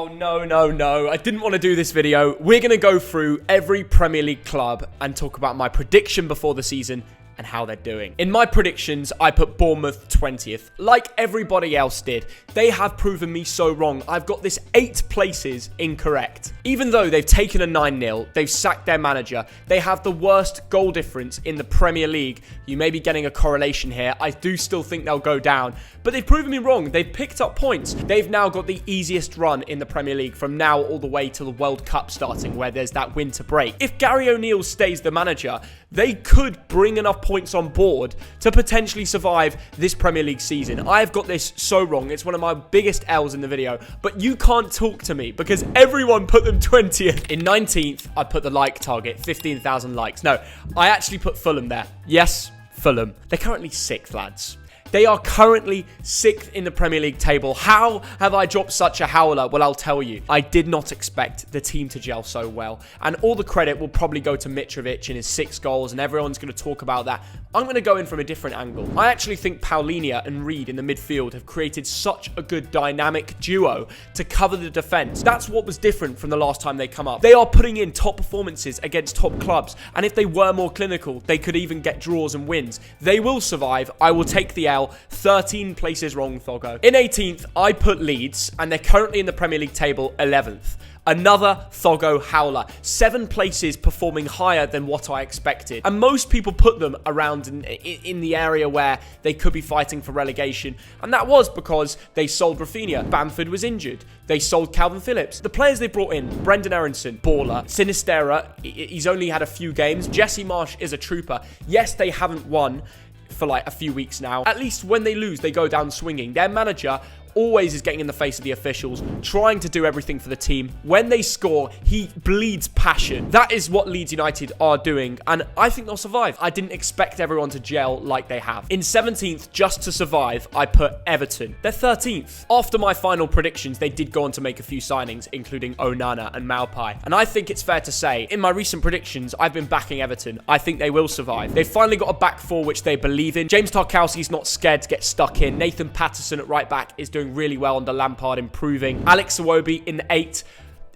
Oh, no. I didn't want to do this video. We're going to go through every Premier League club and talk about my prediction before the season and how they're doing. In my predictions, I put Bournemouth 20th. Like everybody else did, they have proven me so wrong. I've got this 8 places incorrect. Even though they've taken a 9-0, they've sacked their manager, they have the worst goal difference in the Premier League. You may be getting a correlation here. I do still think they'll go down, but they've proven me wrong. They've picked up points. They've now got the easiest run in the Premier League from now all the way to the World Cup starting, where there's that winter break. If Gary O'Neill stays the manager, they could bring enough points on board to potentially survive this Premier League season. I've got this so wrong. It's one of my biggest L's in the video, but you can't talk to me because everyone put them 20th. In 19th, I put the like target, 15,000 likes. No, I actually put Fulham there. Yes, Fulham. They're currently 6th, lads. They are currently 6th in the Premier League table. How have I dropped such a howler? Well, I'll tell you. I did not expect the team to gel so well. And all the credit will probably go to Mitrovic and his 6 goals, and everyone's going to talk about that. I'm going to go in from a different angle. I actually think Paulinho and Reed in the midfield have created such a good dynamic duo to cover the defence. That's what was different from the last time they come up. They are putting in top performances against top clubs, and if they were more clinical, they could even get draws and wins. They will survive. I will take the L. 13 places wrong, Thoggo. In 18th, I put Leeds, and they're currently in the Premier League table 11th. Another Thoggo howler. 7 places performing higher than what I expected. And most people put them around in the area where they could be fighting for relegation. And that was because they sold Rafinha. Bamford was injured. They sold Calvin Phillips. The players they brought in, Brendan Aronson, baller. Sinistera, he's only had a few games. Jesse Marsch is a trooper. Yes, they haven't won for like a few weeks now. At least when they lose, they go down swinging. Their manager always is getting in the face of the officials, trying to do everything for the team. When they score, he bleeds passion. That is what Leeds United are doing, and I think they'll survive. I didn't expect everyone to gel like they have. In 17th, just to survive, I put Everton. They're 13th. After my final predictions, they did go on to make a few signings, including Onana and Maupai. And I think it's fair to say, in my recent predictions, I've been backing Everton. I think they will survive. They've finally got a back four which they believe in. James Tarkowski's not scared to get stuck in. Nathan Patterson at right back is doing really well under Lampard, improving. Alex Iwobi in 8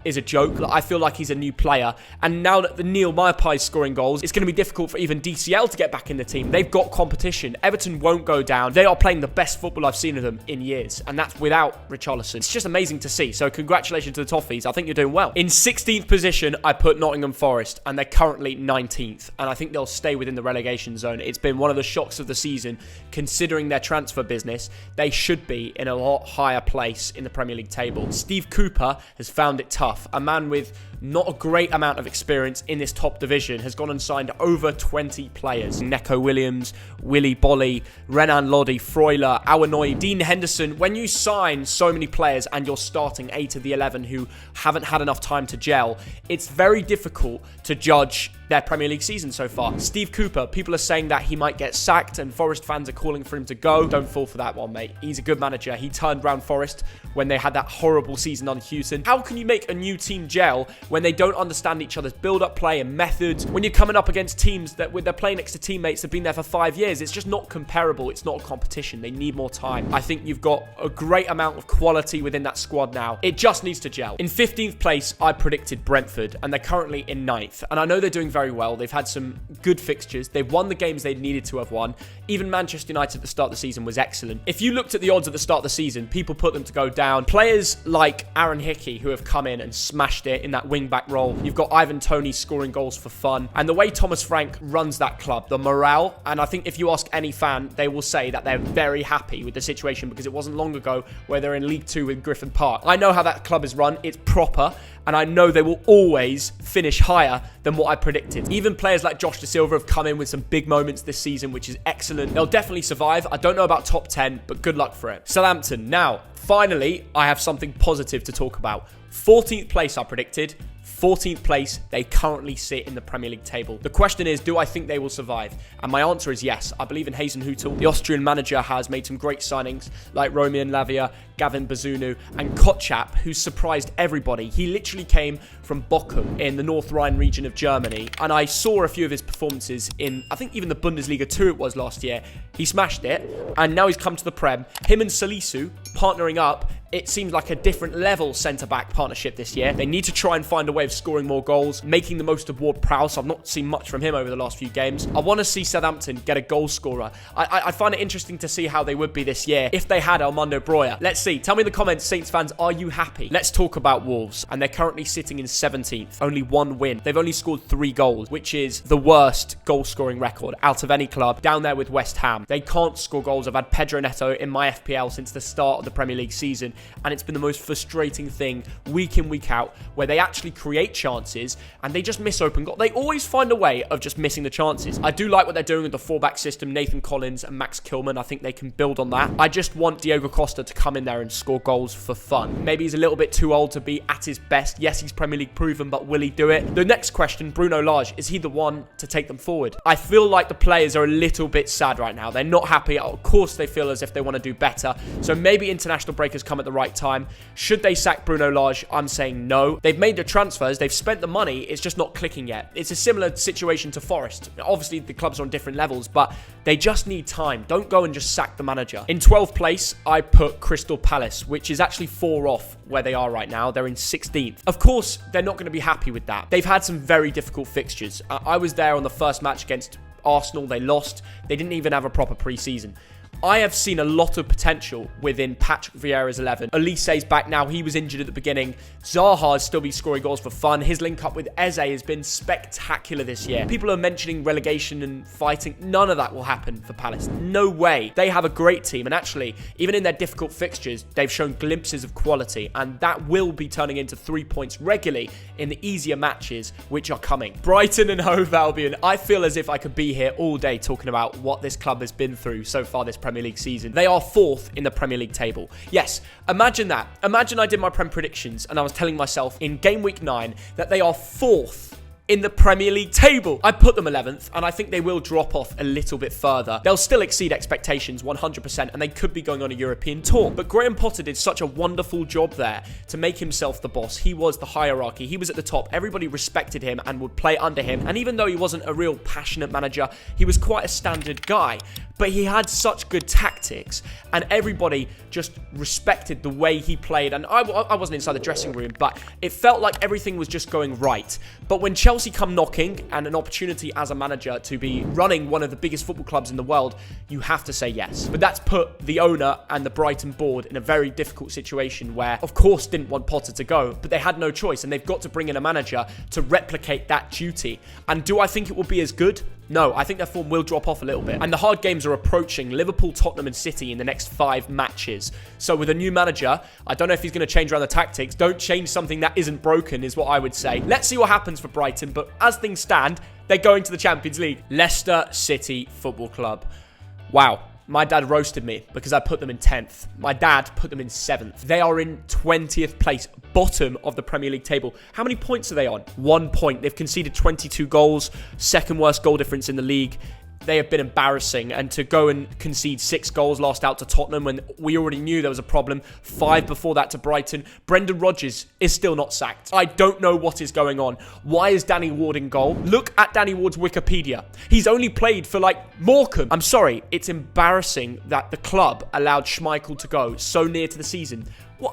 is a joke. I feel like he's a new player. And now that the Neil Maupai is scoring goals, it's going to be difficult for even DCL to get back in the team. They've got competition. Everton won't go down. They are playing the best football I've seen of them in years. And that's without Richarlison. It's just amazing to see. So congratulations to the Toffees. I think you're doing well. In 16th position, I put Nottingham Forest. And they're currently 19th. And I think they'll stay within the relegation zone. It's been one of the shocks of the season. Considering their transfer business, they should be in a lot higher place in the Premier League table. Steve Cooper has found it tough. A man with not a great amount of experience in this top division has gone and signed over 20 players. Neco Williams, Willy Bolly, Renan Lodi, Freuler, Awanoi, Dean Henderson. When you sign so many players and you're starting 8 of the 11 who haven't had enough time to gel, it's very difficult to judge their Premier League season so far. Steve Cooper, people are saying that he might get sacked and Forest fans are calling for him to go. Don't fall for that one, mate. He's a good manager. He turned round Forest when they had that horrible season on Houston. How can you make a new team gel when they don't understand each other's build-up play and methods? When you're coming up against teams that they're playing next to teammates that have been there for 5 years, it's just not comparable. It's not a competition. They need more time. I think you've got a great amount of quality within that squad now. It just needs to gel. In 15th place, I predicted Brentford, and they're currently in 9th. And I know they're doing very well. They've had some good fixtures. They've won the games they needed to have won. Even Manchester United at the start of the season was excellent. If you looked at the odds at the start of the season, people put them to go down. Players like Aaron Hickey, who have come in and smashed it in that wing-back role. You've got Ivan Toney scoring goals for fun. And the way Thomas Frank runs that club, the morale, and I think if you ask any fan, they will say that they're very happy with the situation because it wasn't long ago where they're in League 2 with Griffin Park. I know how that club is run. It's proper. And I know they will always finish higher than what I predicted. Even players like Josh Da Silva have come in with some big moments this season, which is excellent. They'll definitely survive. I don't know about top 10, but good luck for it. Southampton. Now, finally, I have something positive to talk about. 14th place I predicted. 14th place, they currently sit in the Premier League table. The question is, do I think they will survive? And my answer is yes. I believe in Hasenhüttl. The Austrian manager has made some great signings like Romain Lavia, Gavin Bazunu, and Kotchap, who surprised everybody. He literally came from Bochum in the North Rhine region of Germany, and I saw a few of his performances in, I think even the Bundesliga 2 it was last year. He smashed it, and now he's come to the Prem. Him and Salisu partnering up, It seems like a different level centre-back partnership this year. They need to try and find a way of scoring more goals, making the most of Ward-Prowse. I've not seen much from him over the last few games. I want to see Southampton get a goal scorer. I find it interesting to see how they would be this year if they had Armando Broja. Let's see. Tell me in the comments, Saints fans, are you happy? Let's talk about Wolves. And they're currently sitting in 17th. Only one win. They've only scored 3 goals, which is the worst goal-scoring record out of any club, down there with West Ham. They can't score goals. I've had Pedro Neto in my FPL since the start of the Premier League season, and it's been the most frustrating thing week in, week out, where they actually create chances and they just miss open goals. They always find a way of just missing the chances. I do like what they're doing with the 4-back system, Nathan Collins and Max Kilman. I think they can build on that. I just want Diego Costa to come in there and score goals for fun. Maybe he's a little bit too old to be at his best. Yes, he's Premier League proven, but will he do it? The next question, Bruno Lage, is he the one to take them forward? I feel like the players are a little bit sad right now. They're not happy. Of course, they feel as if they want to do better. So maybe international break has come at the right time. Should they sack Bruno Lage? I'm saying no. They've made the transfers. They've spent the money. It's just not clicking yet. It's a similar situation to Forest. Obviously, the clubs are on different levels, but they just need time. Don't go and just sack the manager. In 12th place, I put Crystal Palace, which is actually 4 off where they are right now. They're in 16th. Of course, they're not going to be happy with that. They've had some very difficult fixtures. I was there on the first match against Arsenal. They lost. They didn't even have a proper pre-season. I have seen a lot of potential within Patrick Vieira's 11. Elise's back now. He was injured at the beginning. Zaha has still been scoring goals for fun. His link up with Eze has been spectacular this year. People are mentioning relegation and fighting. None of that will happen for Palace. No way. They have a great team. And actually, even in their difficult fixtures, they've shown glimpses of quality. And that will be turning into 3 points regularly in the easier matches which are coming. Brighton and Hove Albion. I feel as if I could be here all day talking about what this club has been through so far this Premier League season. They are 4th in the Premier League table. Yes, imagine that. Imagine I did my Prem predictions and I was telling myself in game week 9 that they are 4th in the Premier League table. I put them 11th, and I think they will drop off a little bit further. They'll still exceed expectations 100%, and they could be going on a European tour. But Graham Potter did such a wonderful job there to make himself the boss. He was the hierarchy. He was at the top. Everybody respected him and would play under him. And even though he wasn't a real passionate manager, he was quite a standard guy. But he had such good tactics, and everybody just respected the way he played. And I wasn't inside the dressing room, but it felt like everything was just going right. But when Chelsea come knocking and an opportunity as a manager to be running one of the biggest football clubs in the world, you have to say yes. But that's put the owner and the Brighton board in a very difficult situation where, of course, didn't want Potter to go, but they had no choice, and they've got to bring in a manager to replicate that duty. And do I think it will be as good? No, I think their form will drop off a little bit. And the hard games are approaching Liverpool, Tottenham and City in the next 5 matches. So with a new manager, I don't know if he's going to change around the tactics. Don't change something that isn't broken is what I would say. Let's see what happens for Brighton. But as things stand, they're going to the Champions League. Leicester City Football Club. Wow. My dad roasted me because I put them in 10th. My dad put them in 7th. They are in 20th place, bottom of the Premier League table. How many points are they on? 1 point. They've conceded 22 goals, second worst goal difference in the league. They have been embarrassing, and to go and concede 6 goals last out to Tottenham when we already knew there was a problem, 5 before that to Brighton. Brendan Rodgers is still not sacked. I don't know what is going on. Why is Danny Ward in goal? Look at Danny Ward's Wikipedia. He's only played for Morecambe. I'm sorry, it's embarrassing that the club allowed Schmeichel to go so near to the season.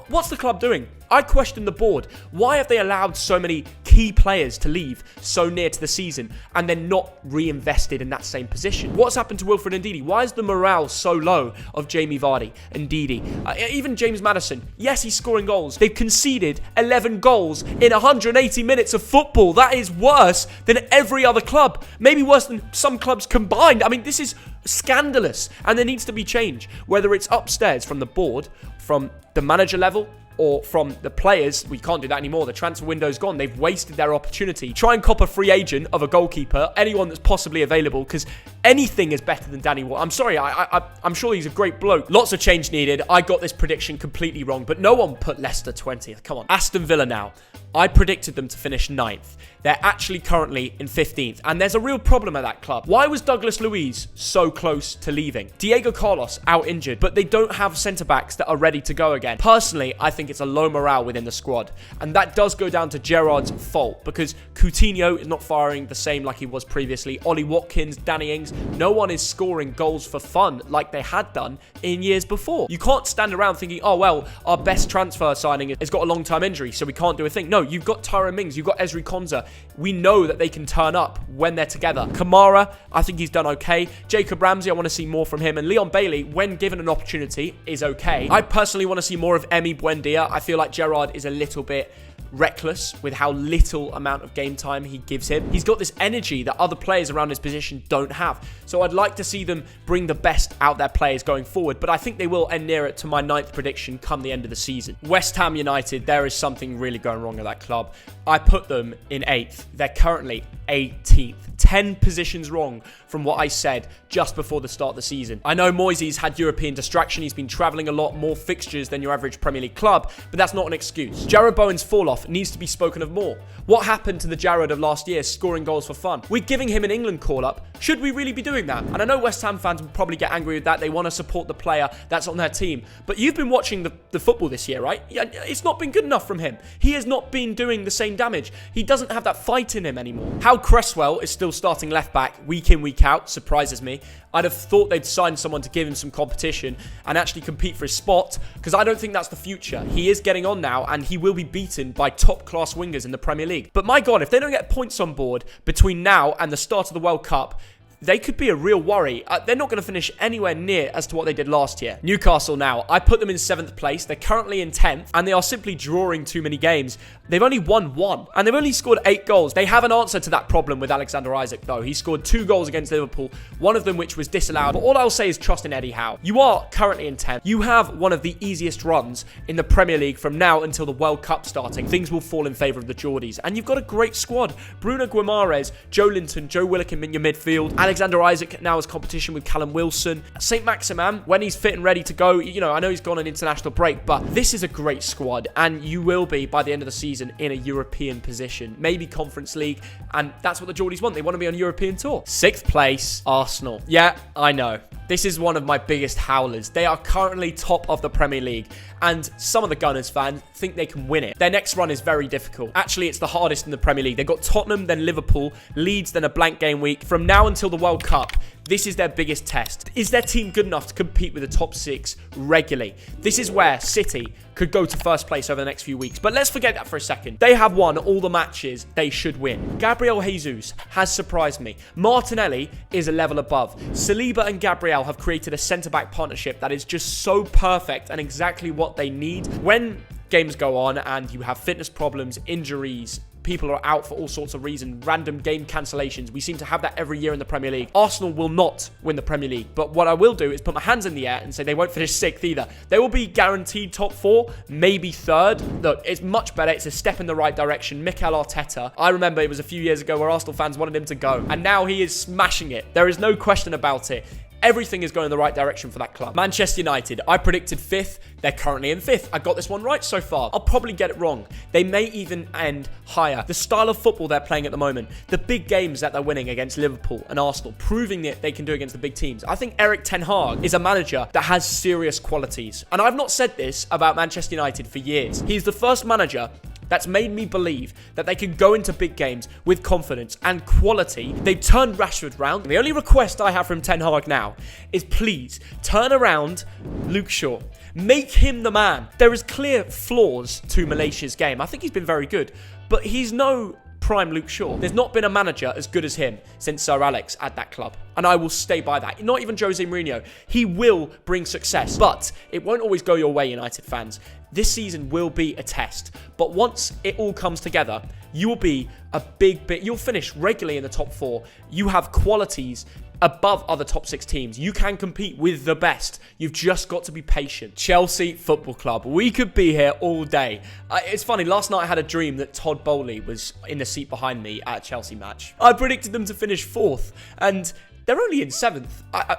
What's the club doing? I question the board. Why have they allowed so many key players to leave so near to the season and then not reinvested in that same position? What's happened to Wilfred Ndidi? Why is the morale so low of Jamie Vardy and Ndidi? Even James Maddison. Yes, he's scoring goals. They've conceded 11 goals in 180 minutes of football. That is worse than every other club. Maybe worse than some clubs combined. I mean, this is scandalous, and there needs to be change. Whether it's upstairs from the board, from the manager level, or from the players. We can't do that anymore. The transfer window's gone. They've wasted their opportunity. Try and cop a free agent of a goalkeeper, anyone that's possibly available, because anything is better than Danny Ward. I'm sorry, I'm sure he's a great bloke. Lots of change needed. I got this prediction completely wrong, but no one put Leicester 20th. Come on. Aston Villa now. I predicted them to finish 9th. They're actually currently in 15th, and there's a real problem at that club. Why was Douglas Luiz so close to leaving? Diego Carlos out injured, but they don't have centre-backs that are ready to go again. Personally, I think it's a low morale within the squad, and that does go down to Gerrard's fault, because Coutinho is not firing the same like he was previously. Ollie Watkins, Danny Ings, no one is scoring goals for fun like they had done in years before. You can't stand around thinking, oh, well, our best transfer signing has got a long-term injury, so we can't do a thing. No, you've got Tyrone Mings, you've got Ezri Konsa. We know that they can turn up when they're together. Kamara, I think he's done okay. Jacob Ramsey, I want to see more from him. And Leon Bailey, when given an opportunity, is okay. I personally want to see more of Emi Buendia. I feel like Gerrard is a little bit reckless with how little amount of game time he gives him. He's got this energy that other players around his position don't have. So I'd like to see them bring the best out their players going forward, but I think they will end near it to my 9th prediction come the end of the season. West Ham United, there is something really going wrong at that club. I put them in 8th. They're currently 18th. 10 positions wrong from what I said just before the start of the season. I know Moyes had European distraction. He's been travelling a lot, more fixtures than your average Premier League club, but that's not an excuse. Jarrod Bowen's fall-off needs to be spoken of more. What happened to the Jarrod of last year scoring goals for fun? We're giving him an England call-up. Should we really be doing that? And I know West Ham fans will probably get angry with that. They want to support the player that's on their team. But you've been watching the football this year, right? Yeah, it's not been good enough from him. He has not been doing the same damage. He doesn't have that fight in him anymore. How Cresswell is still starting left-back week in, week out surprises me. I'd have thought they'd sign someone to give him some competition and actually compete for his spot, because I don't think that's the future. He is getting on now, and he will be beaten by top-class wingers in the Premier League. But my God, if they don't get points on board between now and the start of the World Cup, they could be a real worry. They're not going to finish anywhere near as to what they did last year. Newcastle now, I put them in 7th place. They're currently in 10th, and they are simply drawing too many games. They've only won 1, and they've only scored 8 goals. They have an answer to that problem with Alexander Isak, though. He scored 2 goals against Liverpool, one of them which was disallowed. But all I'll say is trust in Eddie Howe. You are currently in 10th. You have one of the easiest runs in the Premier League from now until the World Cup starting. Things will fall in favour of the Geordies, and you've got a great squad. Bruno Guimaraes, Joe Linton, Joe Willock in your midfield, Alexander Isak now has competition with Callum Wilson. St. Maximin, when he's fit and ready to go, you know, I know he's gone on international break, but this is a great squad, and you will be, by the end of the season, in a European position. Maybe Conference League, and that's what the Geordies want. They want to be on a European tour. 6th place, Arsenal. Yeah, I know. This is one of my biggest howlers. They are currently top of the Premier League, and some of the Gunners fans think they can win it. Their next run is very difficult. Actually, it's the hardest in the Premier League. They've got Tottenham, then Liverpool, Leeds, then a blank game week. From now until the World Cup, this is their biggest test. Is their team good enough to compete with the top 6 regularly? This is where City could go to first place over the next few weeks. But let's forget that for a second. They have won all the matches they should win. Gabriel Jesus has surprised me. Martinelli is a level above. Saliba and Gabriel have created a centre-back partnership that is just so perfect and exactly what they need. When games go on and you have fitness problems, injuries, people are out for all sorts of reasons, random game cancellations. We seem to have that every year in the Premier League. Arsenal will not win the Premier League, but what I will do is put my hands in the air and say they won't finish 6th either. They will be guaranteed top 4, maybe 3rd. Look, it's much better. It's a step in the right direction. Mikel Arteta, I remember it was a few years ago where Arsenal fans wanted him to go, and now he is smashing it. There is no question about it. Everything is going in the right direction for that club. Manchester United, I predicted 5th. They're currently in 5th. I got this one right so far. I'll probably get it wrong. They may even end higher. The style of football they're playing at the moment, the big games that they're winning against Liverpool and Arsenal, proving that they can do against the big teams. I think Erik ten Hag is a manager that has serious qualities. And I've not said this about Manchester United for years. He's the first manager that's made me believe that they can go into big games with confidence and quality. They've turned Rashford round. The only request I have from Ten Hag now is please turn around Luke Shaw. Make him the man. There is clear flaws to Malaysia's game. I think he's been very good, but he's no prime Luke Shaw. There's not been a manager as good as him since Sir Alex at that club. And I will stay by that. Not even Jose Mourinho. He will bring success, but it won't always go your way, United fans. This season will be a test. But once it all comes together, you will be a big bit. You'll finish regularly in the top 4. You have qualities above other top 6 teams. You can compete with the best. You've just got to be patient. Chelsea Football Club. We could be here all day. It's funny, last night I had a dream that Todd Bowley was in the seat behind me at a Chelsea match. I predicted them to finish 4th, and they're only in 7th.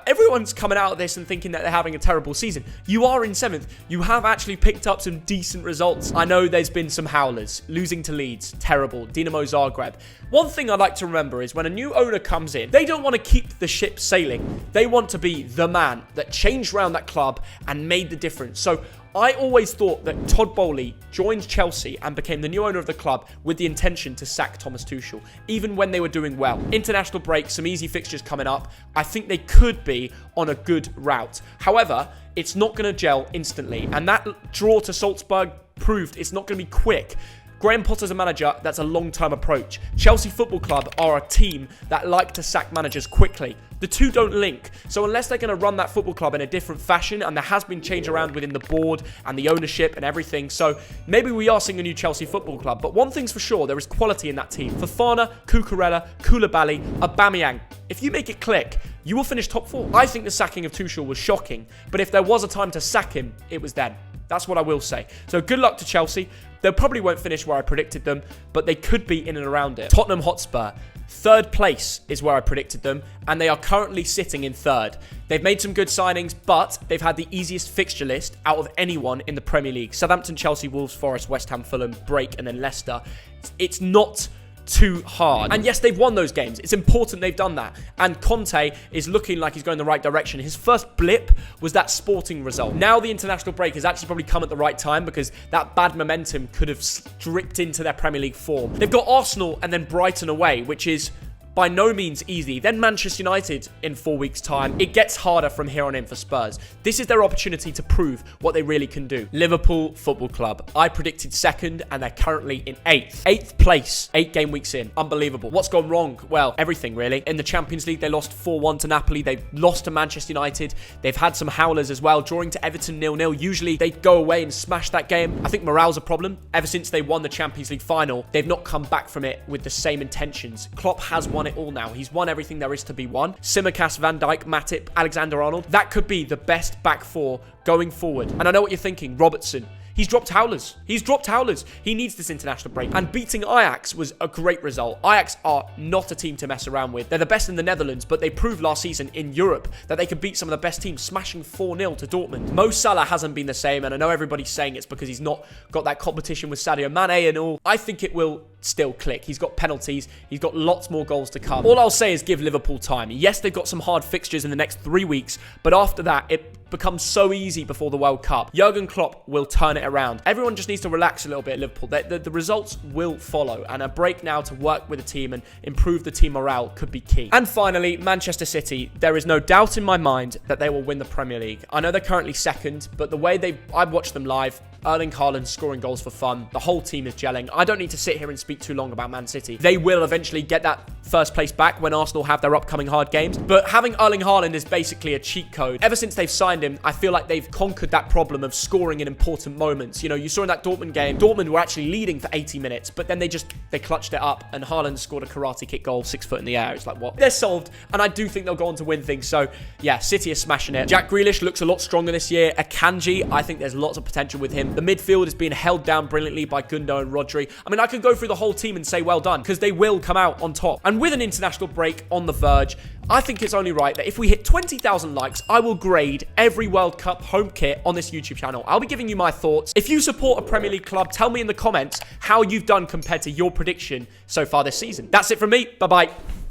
Everyone's coming out of this and thinking that they're having a terrible season. You are in 7th. You have actually picked up some decent results. I know there's been some howlers. Losing to Leeds, terrible. Dinamo Zagreb. One thing I'd like to remember is when a new owner comes in, they don't want to keep the ship sailing. They want to be the man that changed around that club and made the difference. So I always thought that Todd Boehly joined Chelsea and became the new owner of the club with the intention to sack Thomas Tuchel, even when they were doing well. International break, some easy fixtures coming up. I think they could be on a good route. However, it's not going to gel instantly, and that draw to Salzburg proved it's not going to be quick. Graham Potter's a manager that's a long-term approach. Chelsea Football Club are a team that like to sack managers quickly. The two don't link. So unless they're going to run that football club in a different fashion, and there has been change around within the board and the ownership and everything, so maybe we are seeing a new Chelsea Football Club. But one thing's for sure, there is quality in that team. Fofana, Cucurella, Koulibaly, Aubameyang. If you make it click, you will finish top 4. I think the sacking of Tuchel was shocking, but if there was a time to sack him, it was then. That's what I will say. So good luck to Chelsea. They probably won't finish where I predicted them, but they could be in and around it. Tottenham Hotspur, 3rd place is where I predicted them, and they are currently sitting in 3rd. They've made some good signings, but they've had the easiest fixture list out of anyone in the Premier League. Southampton, Chelsea, Wolves, Forest, West Ham, Fulham, break, and then Leicester. It's not too hard. And yes, they've won those games. It's important they've done that. And Conte is looking like he's going the right direction. His first blip was that Sporting result. Now the international break has actually probably come at the right time because that bad momentum could have stripped into their Premier League form. They've got Arsenal and then Brighton away, which is by no means easy. Then Manchester United in 4 weeks' time. It gets harder from here on in for Spurs. This is their opportunity to prove what they really can do. Liverpool Football Club. I predicted 2nd and they're currently in 8th. 8th place, 8 game weeks in. Unbelievable. What's gone wrong? Well, everything really. In the Champions League, they lost 4-1 to Napoli. They've lost to Manchester United. They've had some howlers as well, drawing to Everton 0-0. Usually they go away and smash that game. I think morale's a problem. Ever since they won the Champions League final, they've not come back from it with the same intentions. Klopp has won it all now. He's won everything there is to be won. Tsimikas, Van Dijk, Matip, Alexander-Arnold. That could be the best back 4 going forward. And I know what you're thinking. Robertson. He's dropped howlers. He's dropped howlers. He needs this international break. And beating Ajax was a great result. Ajax are not a team to mess around with. They're the best in the Netherlands, but they proved last season in Europe that they could beat some of the best teams, smashing 4-0 to Dortmund. Mo Salah hasn't been the same, and I know everybody's saying it's because he's not got that competition with Sadio Mane and all. I think it will still click. He's got penalties. He's got lots more goals to come. All I'll say is give Liverpool time. Yes, they've got some hard fixtures in the next 3 weeks, but after that, it becomes so easy before the World Cup. Jurgen Klopp will turn it around. Everyone just needs to relax a little bit at Liverpool. The results will follow, and a break now to work with the team and improve the team morale could be key. And finally, Manchester City. There is no doubt in my mind that they will win the Premier League. I know they're currently 2nd, but the way I've watched them live, Erling Haaland scoring goals for fun. The whole team is gelling. I don't need to sit here and speak too long about Man City. They will eventually get that 1st place back when Arsenal have their upcoming hard games. But having Erling Haaland is basically a cheat code. Ever since they've signed him, I feel like they've conquered that problem of scoring in important moments. You know, you saw in that Dortmund game, Dortmund were actually leading for 80 minutes, but then they clutched it up, and Haaland scored a karate kick goal 6 foot in the air. It's like, what? They're solved, and I do think they'll go on to win things. So, yeah, City are smashing it. Jack Grealish looks a lot stronger this year. Akanji, I think there's lots of potential with him. The midfield is being held down brilliantly by Gundo and Rodri. I mean, I could go through the whole team and say well done, because they will come out on top. And with an international break on the verge, I think it's only right that if we hit 20,000 likes, I will grade every World Cup home kit on this YouTube channel. I'll be giving you my thoughts. If you support a Premier League club, tell me in the comments how you've done compared to your prediction so far this season. That's it from me. Bye-bye.